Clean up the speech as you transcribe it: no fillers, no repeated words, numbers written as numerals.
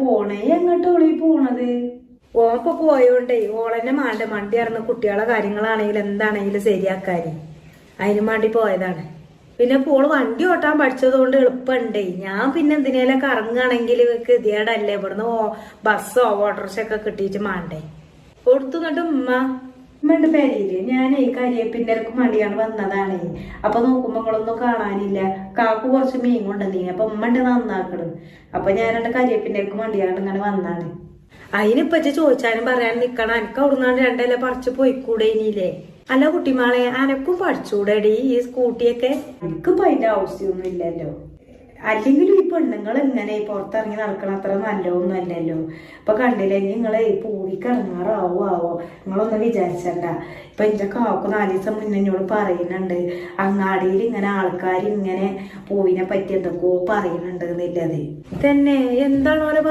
പോണേ? എങ്ങോട്ട് ഓളി പോണത്? ഓപ്പൊ പോയോണ്ടേ ഓളെന്നെ മണ്ടി അറിഞ്ഞ കുട്ടികളെ കാര്യങ്ങളാണെങ്കിലും എന്താണെങ്കിലും ശരിയാക്കാന് അതിന് വേണ്ടി പോയതാണ്. പിന്നെ പോള് വണ്ടി ഓട്ടാൻ പഠിച്ചത് കൊണ്ട് എളുപ്പമുണ്ടേ. ഞാൻ പിന്നെ എന്തിനേലൊക്കെ ഇറങ്ങുകയാണെങ്കിൽ ഗതികേടല്ലേ, ഇവിടുന്ന് ബസ്സോ ഓട്ടോറിക്ഷ ഒക്കെ കിട്ടിയിട്ട് മാണ്ടേ. കൊടുത്തുന്നിട്ട് ഉമ്മണ്ട് പേരയില്. ഞാനേ കരിയേപ്പിന്റെ മടിയാണ് വന്നതാണേ. അപ്പൊ നോക്കുമ്പോ നിങ്ങളൊന്നും കാണാനില്ല. കാക്കു കുറച്ച് മീൻ കൊണ്ടുവന്നീനി. അപ്പൊ ഉമ്മണ്ട് നന്നാക്കണ്. അപ്പൊ ഞാനുണ്ട് കരിയേപ്പിന്റെ മടിയാണ്ട് ഇങ്ങനെ വന്നാണ്. അതിനിപ്പച്ച് ചോദിച്ചാലും പറയാൻ നിക്കണം. എനിക്ക് അവിടുന്നാണ്ട് രണ്ടല്ല പറിച്ച് പോയിക്കൂടെ ഇനിയില്ലേ? അല്ല കുട്ടിമാളെ, അനക്കും പഠിച്ചൂടെടി ഈ സ്കൂട്ടിയൊക്കെ? എനിക്കിപ്പോ അതിന്റെ ആവശ്യമൊന്നും ഇല്ലല്ലോ. അല്ലെങ്കിലും ഈ പെണ്ണുങ്ങൾ ഇങ്ങനെ പുറത്തിറങ്ങി നടക്കണ അത്ര നല്ലതൊന്നും അല്ലല്ലോ. ഇപ്പൊ കണ്ടില്ലേ നിങ്ങളെ പൂവിക്ക് ഇറങ്ങാറാവോ നിങ്ങളൊന്നും വിചാരിച്ചണ്ട. ഇപ്പൊ എന്റെ കാക്കു 4 ദിവസം മുന്നേ എന്നോട് പറയുന്നുണ്ട്, അങ്ങാടിയിൽ ഇങ്ങനെ ആൾക്കാർ ഇങ്ങനെ പൂവിനെ പറ്റി എന്തൊക്കെയോ പറയുന്നുണ്ട് എന്നുള്ളത്. തന്നെ എന്താണോ പറയുന്നത്?